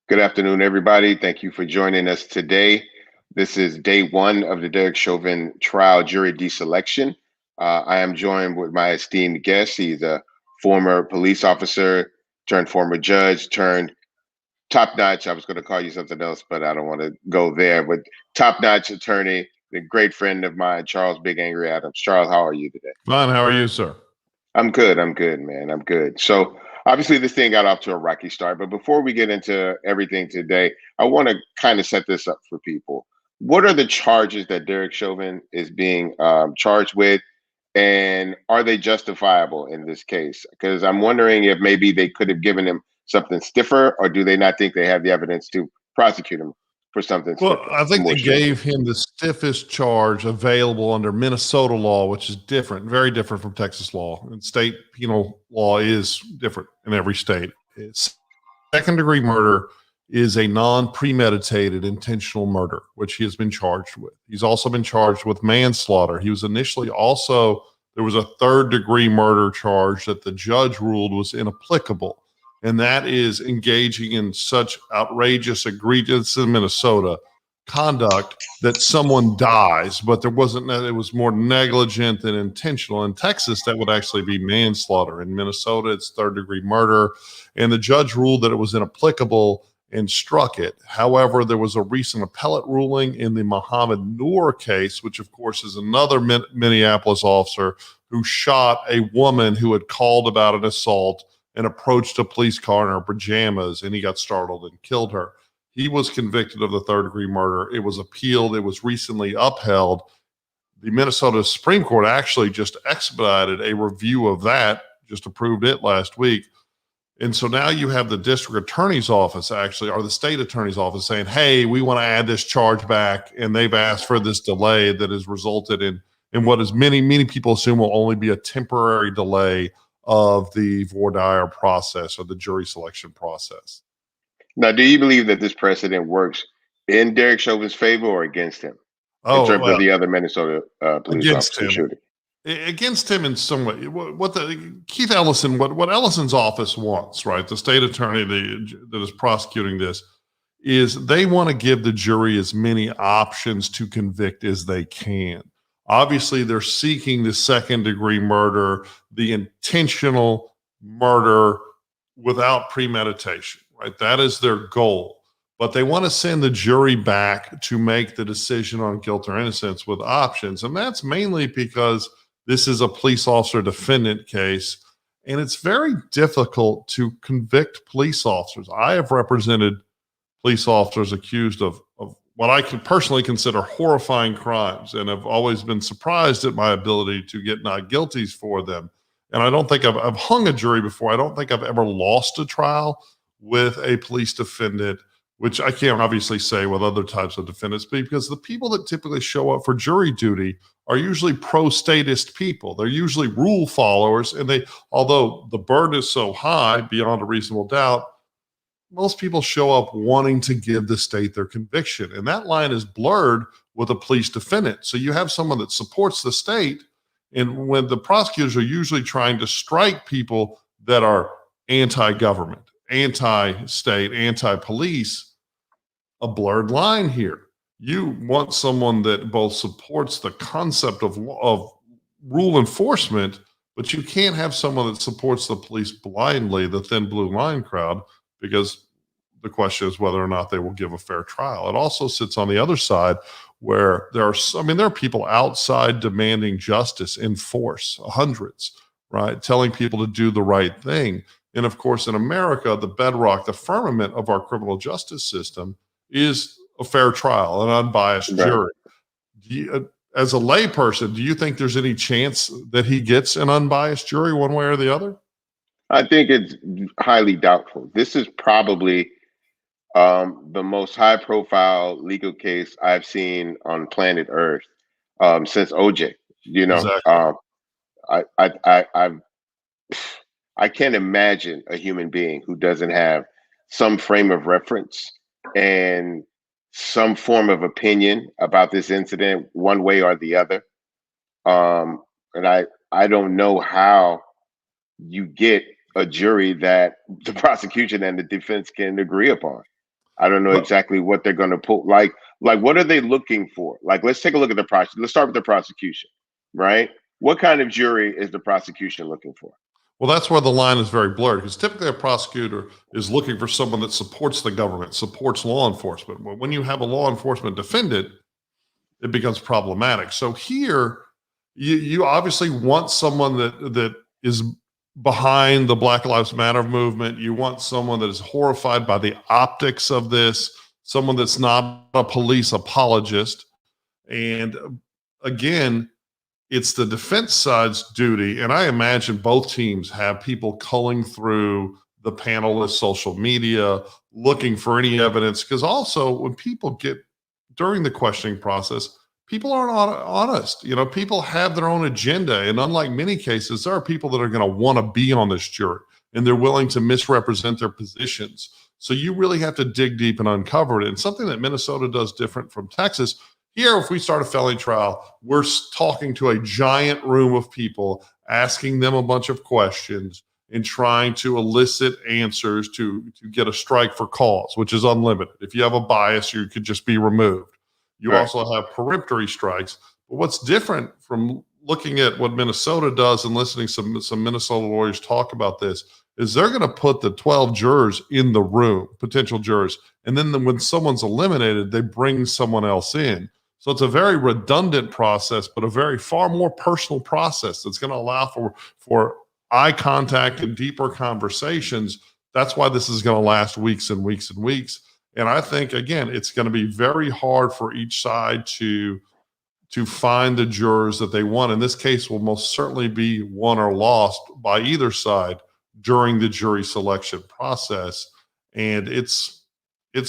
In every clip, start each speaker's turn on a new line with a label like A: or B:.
A: Good afternoon, everybody. Thank you for joining us today. This is day one of the Derek Chauvin trial jury deselection. I am joined with my esteemed guest. He's a former police officer turned former judge turned top notch. I was going to call you something else, but I don't want to go there. But top notch attorney, a great friend of mine, Charles Big Angry Adams. Charles, how are you today?
B: Fine. How are you, sir?
A: I'm good. I'm good, man. I'm good. So obviously this thing got off to a rocky start, but before we get into everything today, I want to kind of set this up for people. What are the charges that Derek Chauvin is being charged with, and are they justifiable in this case? Because I'm wondering if maybe they could have given him something stiffer, or do they not think they have the evidence to prosecute him for something
B: Well,
A: stiffer,
B: I think
A: more
B: they
A: stringent?
B: gave him the stiffest charge available under Minnesota law, which is different, very different from Texas law. And state penal law is different in every state. Second-degree murder is a non-premeditated intentional murder, which he has been charged with. He's also been charged with manslaughter. He was initially also, there was a third-degree murder charge that the judge ruled was inapplicable, and that is engaging in such outrageous, egregious in Minnesota conduct that someone dies, but there wasn't, it was more negligent than intentional. In Texas, that would actually be manslaughter. In Minnesota, it's third-degree murder, and the judge ruled that it was inapplicable and struck it. However, there was a recent appellate ruling in the Muhammad Noor case, which of course is another Minneapolis officer who shot a woman who had called about an assault and approached a police car in her pajamas, and he got startled and killed her. He was convicted of the third-degree murder. It was appealed. It was recently upheld. The Minnesota Supreme Court actually just expedited a review of that, just approved it last week. And so now you have the district attorney's office actually, or the state attorney's office saying, hey, we want to add this charge back. And they've asked for this delay that has resulted in what is many people assume will only be a temporary delay of the voir dire process or the jury selection process.
A: Now, do you believe that this precedent works in Derek Chauvin's favor or against him in
B: Oh,
A: terms of
B: well,
A: the other Minnesota police
B: against
A: officer
B: him.
A: shooting?
B: Against him in some way. What the Keith Ellison, what Ellison's office wants, right? The state attorney that is prosecuting this, is they want to give the jury as many options to convict as they can. Obviously, they're seeking the second-degree murder, the intentional murder without premeditation, right? That is their goal. But they want to send the jury back to make the decision on guilt or innocence with options. And that's mainly because this is a police officer defendant case, and it's very difficult to convict police officers. I have represented police officers accused of what I can personally consider horrifying crimes, and have always been surprised at my ability to get not guilties for them. And I don't think I've hung a jury before. I don't think I've ever lost a trial with a police defendant, which I can't obviously say with other types of defendants, because the people that typically show up for jury duty are usually pro-statist people. They're usually rule followers, and although the burden is so high beyond a reasonable doubt, most people show up wanting to give the state their conviction. And that line is blurred with a police defendant. So you have someone that supports the state, and when the prosecutors are usually trying to strike people that are anti-government, anti-state, anti-police, a blurred line here. You want someone that both supports the concept of rule enforcement, but you can't have someone that supports the police blindly, the thin blue line crowd, because the question is whether or not they will give a fair trial. It also sits on the other side where there are people outside demanding justice in force, hundreds, right? Telling people to do the right thing. And of course, in America, the bedrock, the firmament of our criminal justice system is a fair trial, an unbiased jury. As a layperson, do you think there's any chance that he gets an unbiased jury one way or the other?
A: I think it's highly doubtful. This is probably the most high-profile legal case I've seen on planet Earth since OJ. You know,
B: Exactly.
A: I can't imagine a human being who doesn't have some frame of reference and some form of opinion about this incident, one way or the other. And I don't know how you get a jury that the prosecution and the defense can agree upon. I don't know
B: Well,
A: exactly what they're going to pull. Like what are they looking for? Like, let's take a look at the prosecution. Let's start with the prosecution, right? What kind of jury is the prosecution looking for?
B: well, that's where the line is very blurred because typically a prosecutor is looking for someone that supports the government, supports law enforcement. But when you have a law enforcement defendant, it becomes problematic. So here, you obviously want someone that is behind the Black Lives Matter movement. You want someone that is horrified by the optics of this, someone that's not a police apologist. And again, it's the defense side's duty. And I imagine both teams have people culling through the panelists' social media, looking for any evidence. Because also, when people get during the questioning process, people aren't honest. You know, people have their own agenda. And unlike many cases, there are people that are going to want to be on this jury and they're willing to misrepresent their positions. So you really have to dig deep and uncover it. And something that Minnesota does different from Texas. Here, if we start a felony trial, we're talking to a giant room of people, asking them a bunch of questions and trying to elicit answers to get a strike for cause, which is unlimited. If you have a bias, you could just be removed. You
A: Right.
B: also have peremptory strikes. But what's different from looking at what Minnesota does and listening to some Minnesota lawyers talk about this is they're going to put the 12 jurors in the room, potential jurors. And then when someone's eliminated, they bring someone else in. So it's a very redundant process, but a very far more personal process that's going to allow for eye contact and deeper conversations. That's why this is going to last weeks and weeks and weeks. And I think, again, it's going to be very hard for each side to find the jurors that they want. In this case, will most certainly be won or lost by either side during the jury selection process. And it's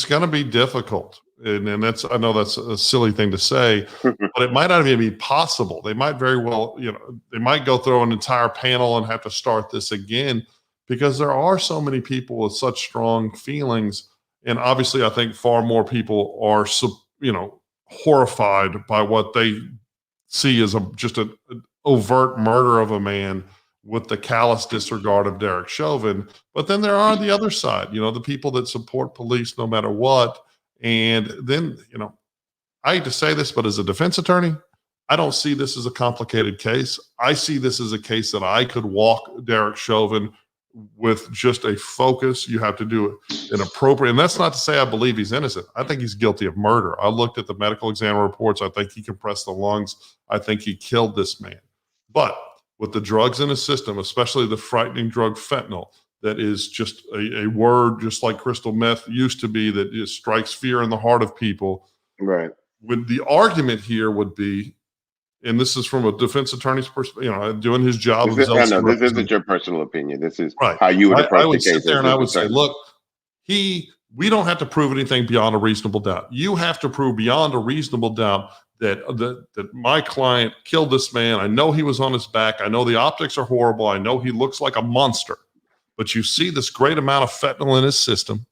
B: going to be difficult. And that's, I know that's a silly thing to say, but it might not even be possible. They might very well, they might go through an entire panel and have to start this again because there are so many people with such strong feelings. And obviously, I think far more people are, horrified by what they see as just an overt murder of a man with the callous disregard of Derek Chauvin. But then there are the other side, the people that support police no matter what. And then, I hate to say this, but as a defense attorney, I don't see this as a complicated case. I see this as a case that I could walk Derek Chauvin with just a focus. You have to do an appropriate, and that's not to say I believe he's innocent. I think he's guilty of murder. I looked at the medical exam reports. I think he compressed the lungs. I think he killed this man. But with the drugs in his system, especially the frightening drug fentanyl, that is just a word, just like crystal meth used to be, that just strikes fear in the heart of people.
A: Right.
B: When the argument here would be, and this is from a defense attorney's perspective, doing his job.
A: This isn't your personal opinion. This is
B: right.
A: how you would approach
B: I would
A: the case.
B: sit there and I would say, look, we don't have to prove anything beyond a reasonable doubt. You have to prove beyond a reasonable doubt that my client killed this man. I know he was on his back. I know the optics are horrible. I know he looks like a monster. But you see this great amount of fentanyl in his system.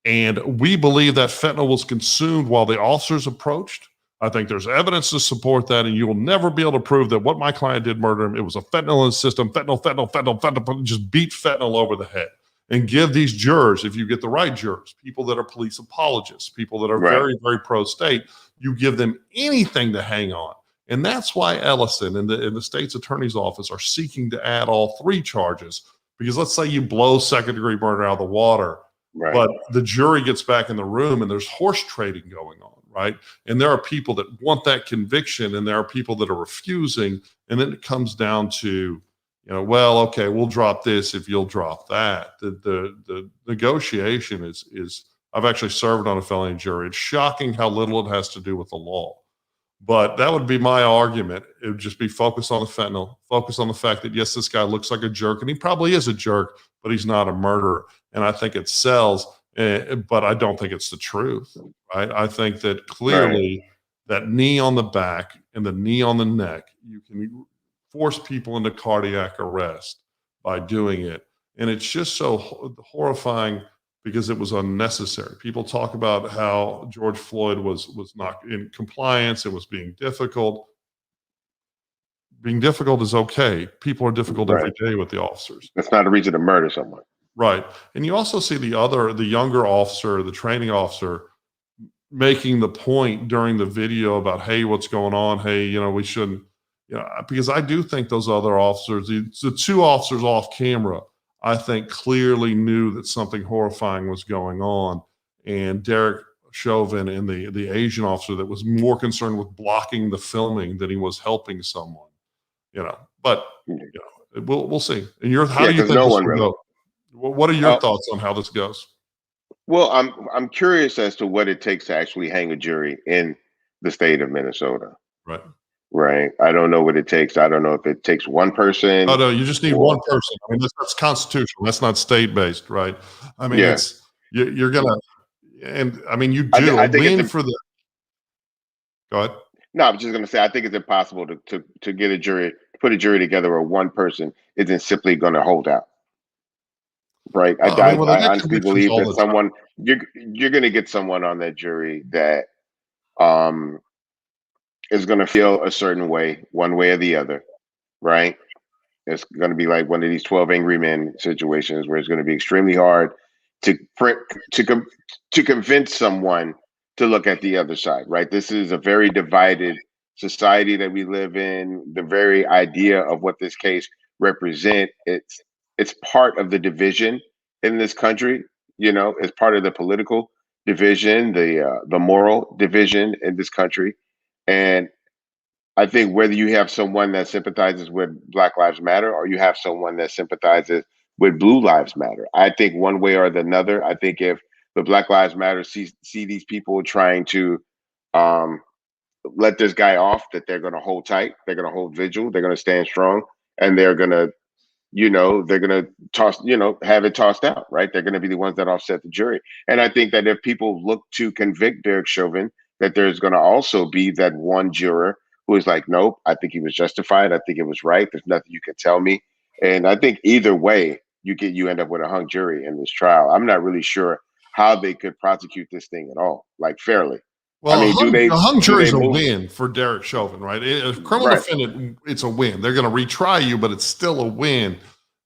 B: And we believe that fentanyl was consumed while the officers approached. I think there's evidence to support that, and you will never be able to prove that what my client did murder him. It was a fentanyl in his system, fentanyl, just beat fentanyl over the head. And give these jurors, if you get the right jurors, people that are police apologists, people that are very, very pro-state, you give them anything to hang on. And that's why Ellison and the state's attorney's office are seeking to add all three charges. Because let's say you blow second-degree murder out of the water, but the jury gets back in the room and there's horse trading going on, right? And there are people that want that conviction and there are people that are refusing. And then it comes down to, well, okay, we'll drop this if you'll drop that. The negotiation is I've actually served on a felony jury. It's shocking how little it has to do with the law. But that would be my argument. It would just be focus on the fentanyl, focus on the fact that, yes, this guy looks like a jerk, and he probably is a jerk, but he's not a murderer. And I think it sells, but I don't think it's the truth. Right? I think that clearly that knee on the back and the knee on the neck, you can force people into cardiac arrest by doing it. And it's just so horrifying because it was unnecessary. People talk about how George Floyd was not in compliance. It was being difficult. Being difficult is okay. People are difficult every day with the officers.
A: That's not a reason to murder someone.
B: Right. And you also see the younger officer, the training officer, making the point during the video about, hey, what's going on? Hey, we shouldn't, because I do think those other officers, the two officers off camera, I think clearly knew that something horrifying was going on. And Derek Chauvin and the Asian officer that was more concerned with blocking the filming than he was helping someone, but we'll see. And how
A: Yeah,
B: do you
A: because
B: think
A: no
B: this
A: one
B: will
A: really.
B: go? What are your thoughts on how this goes?
A: Well, I'm curious as to what it takes to actually hang a jury in the state of Minnesota.
B: Right.
A: Right. I don't know what it takes. I don't know if it takes one
B: Oh,
A: person
B: no, you just need
A: or
B: one person. I mean, that's constitutional. That's not state-based, right? I mean,
A: yeah.
B: you're gonna, and I mean, you
A: I,
B: do
A: I
B: a
A: think
B: win for the. Go ahead.
A: no. I'm just gonna say I think it's impossible to get a jury, put a jury together where one person isn't simply going to hold out. Right.
B: I mean, well, they
A: I
B: get
A: honestly
B: convictions
A: believe
B: all
A: that
B: the time.
A: you're going to get someone on that jury that um is going to feel a certain way, one way or the other. Right. It's going to be like one of these 12 Angry Men situations where it's going to be extremely hard to print to com- to convince someone to look at the other side, right? This is a very divided society that we live in. The very idea of what this case represent, it's part of the division in this country. It's part of the political division, the moral division in this country, and I think whether you have someone that sympathizes with Black Lives Matter or you have someone that sympathizes with Blue Lives Matter, I think one way or the another. I think if the Black Lives Matter see these people trying to um, let this guy off, that they're going to hold tight, they're going to hold vigil, they're going to stand strong, and they're going to toss, have it tossed out, right? They're going to be the ones that offset the jury. And I think that if people look to convict Derek Chauvin, that there's going to also be that one juror who is like, nope, I think he was justified. I think it was right. There's nothing you can tell me. And I think either way, you end up with a hung jury in this trial. I'm not really sure how they could prosecute this thing at all, like fairly. I
B: Well,
A: mean,
B: a hung
A: do they
B: jury's a
A: move
B: win for Derek Chauvin, right? A criminal
A: right?
B: defendant, it's a win. They're going to retry you, but it's still a win.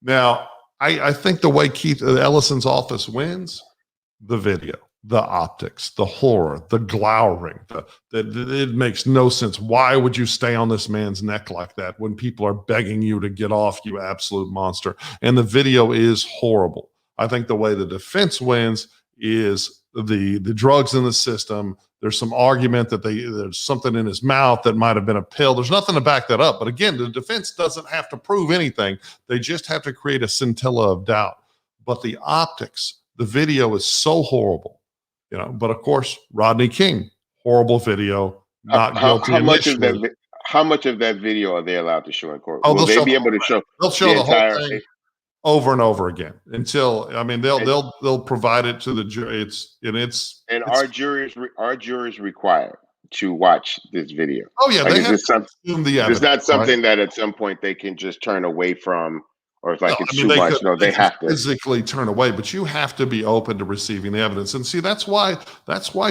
B: Now, I think the way Keith Ellison's office wins, the video, the optics, the horror, the glowering, it makes no sense. Why would you stay on this man's neck like that when people are begging you to get off, you absolute monster? And the video is horrible. I think the way the defense wins is the drugs in the system. There's some argument that there's something in his mouth that might have been a pill. There's nothing to back that up. But again, the defense doesn't have to prove anything. They just have to create a scintilla of doubt. But the optics, the video is so horrible, But of course, Rodney King, horrible video, not guilty
A: How much of
B: initially.
A: how much of that video are they allowed to show in court?
B: Oh,
A: Will
B: they'll
A: they
B: show
A: be
B: the
A: able
B: whole
A: to
B: thing.
A: show
B: They'll show
A: the
B: the whole
A: entire?
B: thing over and over again until
A: And,
B: they'll provide it to the jury. It's
A: are jurors required to watch this video?
B: oh yeah,
A: Like,
B: they
A: is
B: have
A: this
B: to
A: some?
B: consume the
A: It's
B: evidence,
A: not
B: right?
A: something that at some point they can just turn away from, or it's
B: No,
A: like it's
B: I mean
A: too much. No,
B: they
A: they
B: could
A: have to.
B: physically turn away, but you have to be open to receiving the evidence. And see, that's why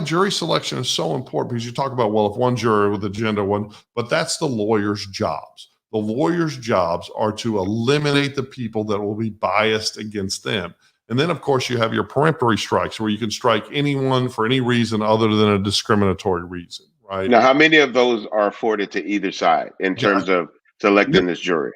B: jury selection is so important, because you talk about, well, if one juror with agenda one, but that's the lawyer's jobs. The lawyer's jobs are to eliminate the people that will be biased against them. And then, of course, you have your peremptory strikes, where you can strike anyone for any reason other than a discriminatory reason, right?
A: Now, how many of those are afforded to either side in
B: Yeah.
A: terms of selecting this jury?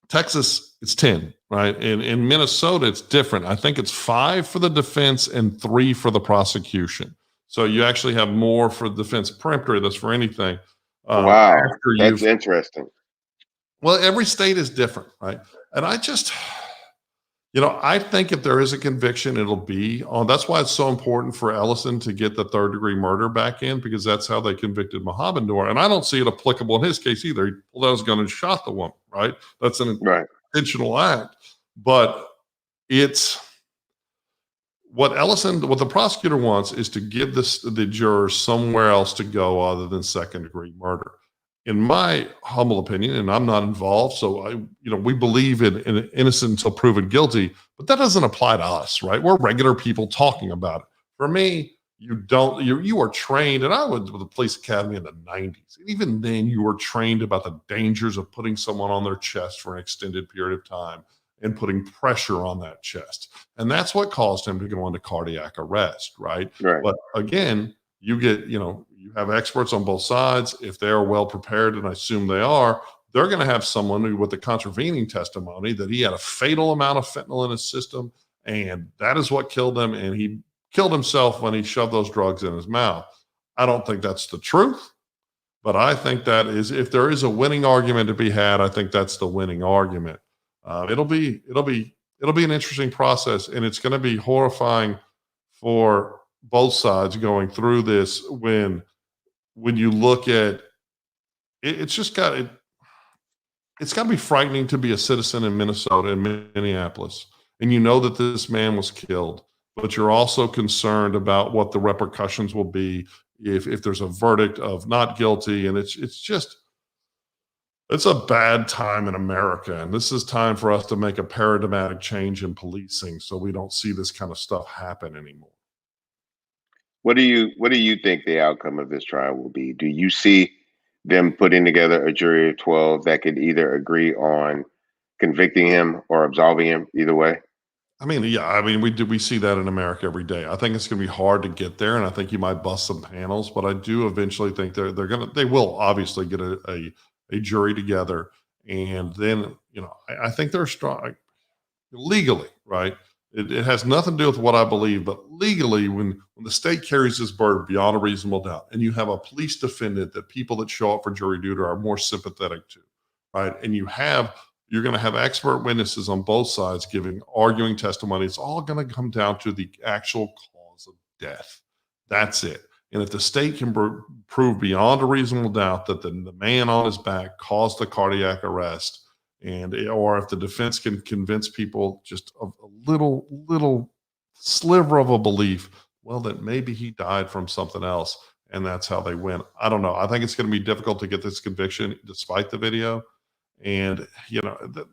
B: Texas, it's 10, right? In Minnesota, it's different. I think it's 5 for the defense and 3 for the prosecution. So you actually have more for the defense peremptory. That's for anything.
A: Wow,
B: After
A: that's
B: you've,
A: interesting.
B: well, every state is different, right? And I think if there is a conviction, it'll be on. That's why it's so important for Ellison to get the third-degree murder back in, because that's how they convicted Mohammed Noor. And I don't see it applicable in his case either. He pulled out his gun and shot the woman, right? That's an
A: Right.
B: intentional act. But it's what the prosecutor wants is to give the jurors somewhere else to go other than second-degree murder. In my humble opinion, and I'm not involved, so we believe in innocent until proven guilty, but that doesn't apply to us, right? We're regular people talking about it. For me, you are trained, and I went to the police academy in the 90s. And even then, you were trained about the dangers of putting someone on their chest for an extended period of time. and putting pressure on that chest. And that's what caused him to go into cardiac arrest, right?
A: Right.
B: But again, you have experts on both sides. If they are well prepared, and I assume they are, they're going to have someone who, with the contravening testimony that he had a fatal amount of fentanyl in his system, and that is what killed him, and he killed himself when he shoved those drugs in his mouth. I don't think that's the truth, but I think that is, if there is a winning argument to be had, I think that's the winning argument. It'll be an interesting process, and it's going to be horrifying for both sides going through this. When you look at it, it's got to be frightening to be a citizen in Minnesota and Minneapolis, and you know that this man was killed, but you're also concerned about what the repercussions will be if there's a verdict of not guilty. And it's a bad time in America, and this is time for us to make a paradigmatic change in policing so we don't see this kind of stuff happen anymore.
A: What do you think the outcome of this trial will be? Do you see them putting together a jury of 12 that could either agree on convicting him or absolving him, either way?
B: We see that in America every day. I think it's going to be hard to get there, and I think you might bust some panels, but I do eventually think they will obviously get a jury together, and then I think they're strong legally, right? It has nothing to do with what I believe, but legally, when the state carries this burden beyond a reasonable doubt, and you have a police defendant that people that show up for jury duty are more sympathetic to, right? And you're going to have expert witnesses on both sides arguing testimony. It's all going to come down to the actual cause of death. That's it. And if the state can prove beyond a reasonable doubt that the man on his back caused the cardiac arrest, or if the defense can convince people just a little sliver of a belief, well, that maybe he died from something else, and that's how they win. I don't know. I think it's going to be difficult to get this conviction despite the video. And,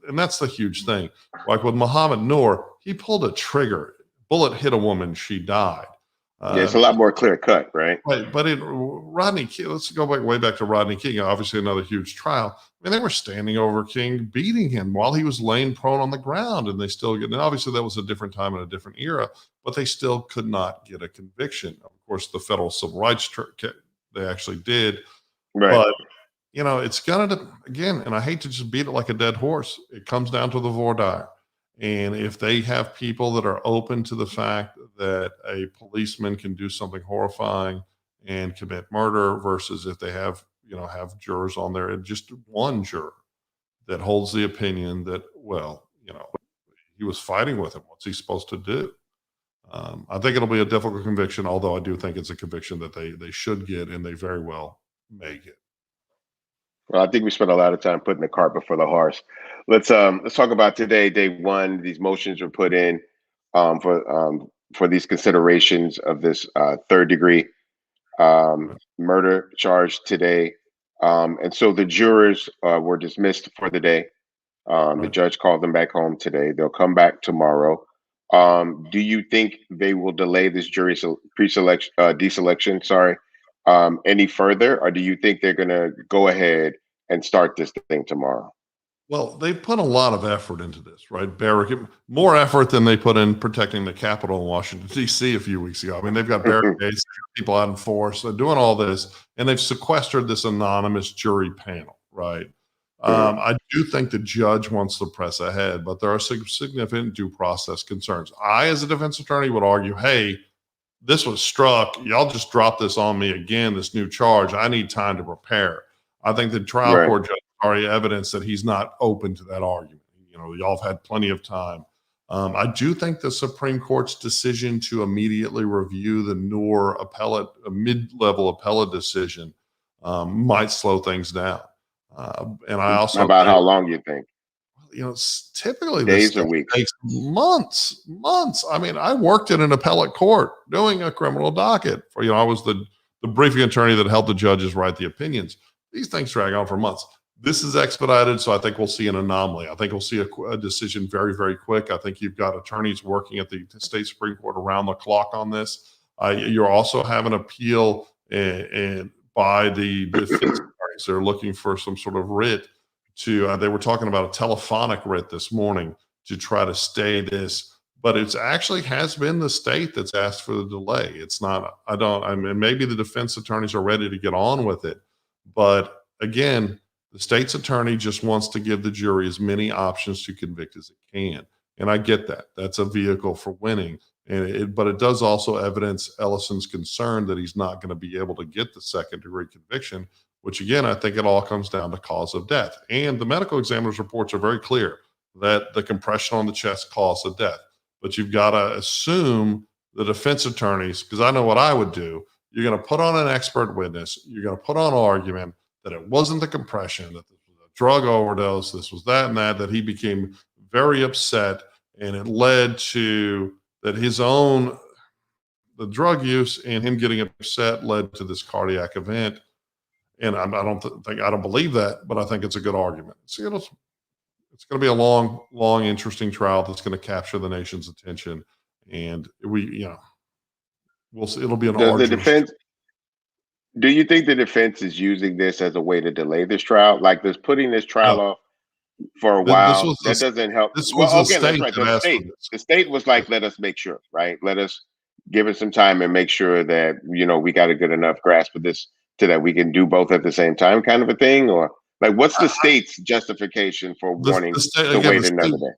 B: and that's the huge thing. Like with Muhammad Noor, he pulled a trigger, bullet hit a woman, she died.
A: Yeah, it's a lot more clear cut, right?
B: Right. But in Rodney King, let's go way back to Rodney King, obviously another huge trial. I mean, they were standing over King, beating him while he was laying prone on the ground, and they still and obviously that was a different time and a different era, but they still could not get a conviction. Of course, the federal civil rights, they actually did.
A: Right.
B: But, it's going to, again, and I hate to just beat it like a dead horse, it comes down to the voir dire. And if they have people that are open to the fact that a policeman can do something horrifying and commit murder, versus if they have jurors on there, and just one juror that holds the opinion that, well, he was fighting with him, what's he supposed to do? I think it'll be a difficult conviction, although I do think it's a conviction that they should get, and they very well may get.
A: Well, I think we spent a lot of time putting the cart before the horse. Let's talk about today, day one. These motions were put in for these considerations of this third degree murder charge today, and so the jurors were dismissed for the day. The judge called them back home today. They'll come back tomorrow. Do you think they will delay this jury deselection? Sorry. Any further, or do you think they're going to go ahead and start this thing tomorrow?
B: Well, they've put a lot of effort into this, right? More effort than they put in protecting the Capitol in Washington, D.C. a few weeks ago. I mean, they've got barricades, people out in force, they're doing all this, and they've sequestered this anonymous jury panel, right? I do think the judge wants to press ahead, but there are significant due process concerns. I, as a defense attorney, would argue, hey, this was struck. Y'all just dropped this on me again, this new charge. I need time to prepare. I think the trial court judge already evidence that he's not open to that argument. Y'all have had plenty of time. I do think the Supreme Court's decision to immediately review the Noor mid-level appellate decision might slow things down. And I also
A: about how long you think?
B: Typically
A: days or weeks,
B: takes months. I mean, I worked in an appellate court doing a criminal docket for, I was the briefing attorney that helped the judges write the opinions. These things drag on for months. This is expedited, so I think we'll see an anomaly. I think we'll see a decision very, very quick. I think you've got attorneys working at the state Supreme Court around the clock on this. You're also having appeal by the defense attorneys. They're looking for some sort of writ they were talking about a telephonic writ this morning to try to stay this, but it's actually has been the state that's asked for the delay. It's not, I mean, maybe the defense attorneys are ready to get on with it, but again, the state's attorney just wants to give the jury as many options to convict as it can. And I get that. That's a vehicle for winning. But it does also evidence Ellison's concern that he's not going to be able to get the second degree conviction, which again, I think it all comes down to cause of death. And the medical examiner's reports are very clear that the compression on the chest caused the death. But you've got to assume the defense attorneys, because I know what I would do. You're going to put on an expert witness. You're going to put on argument that it wasn't the compression, that this was a drug overdose, this was that and that he became very upset. And it led to that the drug use and him getting upset led to this cardiac event. And I don't believe that, but I think it's a good argument. It's going to be a long, interesting trial that's going to capture the nation's attention. And we'll see. It'll be an arduous.
A: Do you think the defense is using this as a way to delay this trial? Like, does putting this trial off for a while, that doesn't help?
B: This was the state that asked for this.
A: The state was like, let us make sure, right? Let us give it some time and make sure that, we got a good enough grasp of this so that we can do both at the same time, kind of a thing? Or like, what's the state's justification for wanting to wait another day?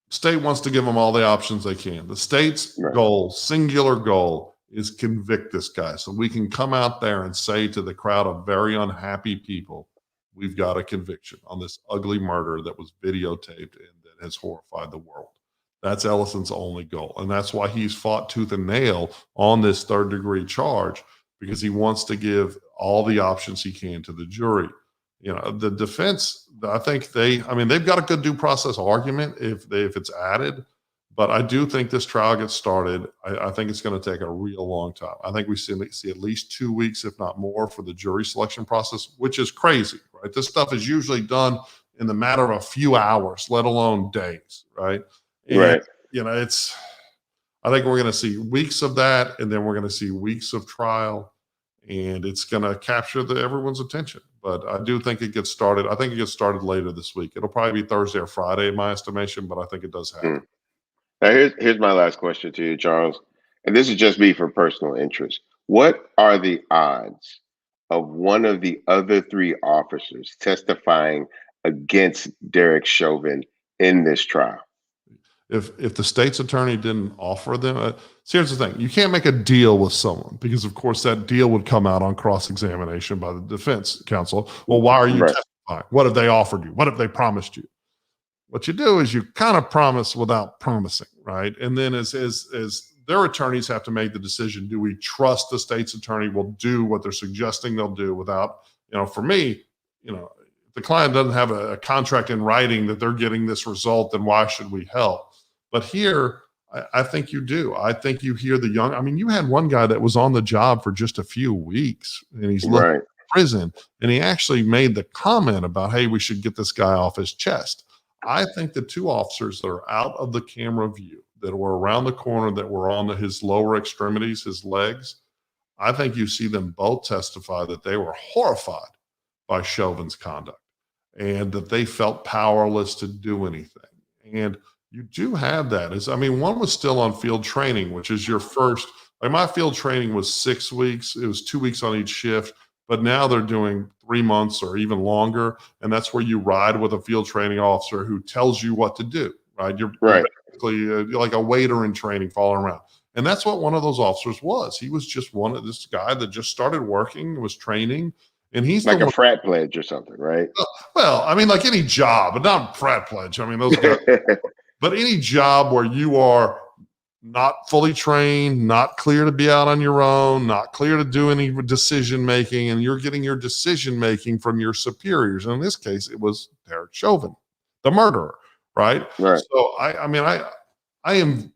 B: State wants to give them all the options they can. The state's goal, singular goal, is convict this guy so we can come out there and say to the crowd of very unhappy people, we've got a conviction on this ugly murder that was videotaped and that has horrified the world. That's Ellison's only goal. And that's why he's fought tooth and nail on this third degree charge, because he wants to give all the options he can to the jury. The defense, I think they've got a good due process argument if it's added. But I do think this trial gets started. I think it's going to take a real long time. I think we see at least 2 weeks, if not more, for the jury selection process, which is crazy, right? This stuff is usually done in the matter of a few hours, let alone days, right? And,
A: right.
B: I think we're going to see weeks of that, and then we're going to see weeks of trial, and it's going to capture everyone's attention. But I do think it gets started. I think it gets started later this week. It'll probably be Thursday or Friday, in my estimation, but I think it does happen.
A: Now, here's my last question to you, Charles, and this is just me for personal interest. What are the odds of one of the other three officers testifying against Derek Chauvin in this trial?
B: If the state's attorney didn't offer them, here's the thing: you can't make a deal with someone because, of course, that deal would come out on cross-examination by the defense counsel. Well, why are you testifying? What have they offered you? What have they promised you? What you do is you kind of promise without promising, right? And then as their attorneys have to make the decision, do we trust the state's attorney will do what they're suggesting they'll do without, for me, if the client doesn't have a contract in writing that they're getting this result, then why should we help? But here, I think you do. I think you hear you had one guy that was on the job for just a few weeks and he's left prison, and he actually made the comment about, hey, we should get this guy off his chest. I think the two officers that are out of the camera view, that were around the corner, that were on his lower extremities, his legs, I think you see them both testify that they were horrified by Chauvin's conduct and that they felt powerless to do anything. And you do have that. One was still on field training, which is your first, my field training was 6 weeks. It was 2 weeks on each shift. But now they're doing 3 months or even longer. And that's where you ride with a field training officer who tells you what to do, right? You're basically you're like a waiter in training following around. And that's what one of those officers was. He was just this guy that just started working, was training. And he's
A: like a frat pledge or something, right?
B: Well, like any job, but not frat pledge. Those guys, but any job where you are not fully trained, not clear to be out on your own, not clear to do any decision making, and you're getting your decision making from your superiors. And in this case, it was Derek Chauvin, the murderer, right? So I am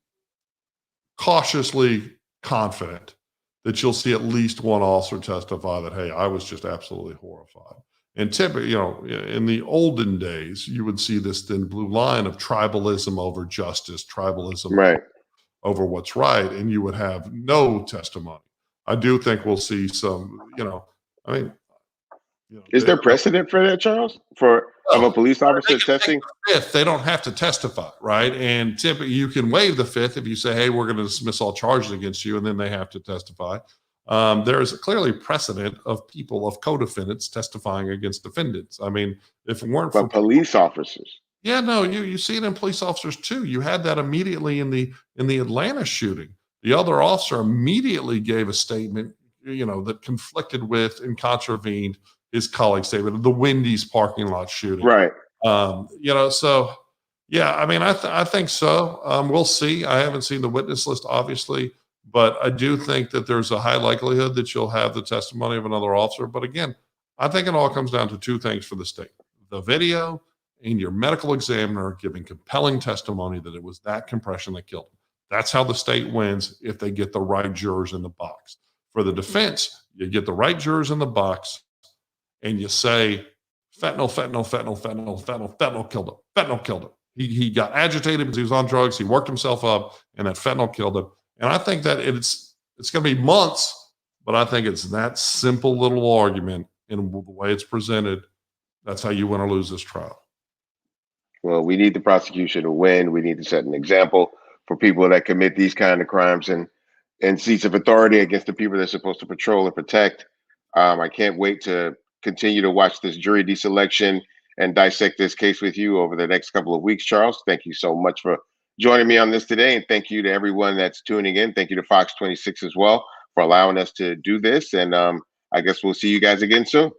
B: cautiously confident that you'll see at least one officer testify that, hey, I was just absolutely horrified. And typically, in the olden days, you would see this thin blue line of tribalism over justice, tribalism over what's right, and you would have no testimony. I do think we'll see some,
A: is there precedent for that, Charles? For of a
B: Well,
A: police
B: they
A: officer
B: can take
A: testing?
B: the fifth. They don't have to testify, right? And typically, you can waive the fifth if you say, "Hey, we're going to dismiss all charges against you," and then they have to testify. There is clearly precedent of people of co-defendants testifying against defendants. I mean, if it weren't for
A: But police officers.
B: yeah, no, you see it in police officers too. You had that immediately in the Atlanta shooting. The other officer immediately gave a statement, that conflicted with and contravened his colleague's statement. The Wendy's parking lot shooting.
A: Right.
B: So yeah, I mean, I think so. We'll see. I haven't seen the witness list, obviously, but I do think that there's a high likelihood that you'll have the testimony of another officer. But again, I think it all comes down to two things for the state: the video and your medical examiner giving compelling testimony that it was that compression that killed him. That's how the state wins if they get the right jurors in the box. For the defense, you get the right jurors in the box and you say, fentanyl killed him. Fentanyl killed him. He got agitated because he was on drugs. He worked himself up, and that fentanyl killed him. And I think that it's going to be months, but I think it's that simple little argument in the way it's presented. That's how you win or lose this trial.
A: Well, we need the prosecution to win. We need to set an example for people that commit these kind of crimes and seats of authority against the people they're supposed to patrol and protect. I can't wait to continue to watch this jury deselection and dissect this case with you over the next couple of weeks, Charles. Thank you so much for joining me on this today. And thank you to everyone that's tuning in. Thank you to Fox 26 as well for allowing us to do this. And I guess we'll see you guys again soon.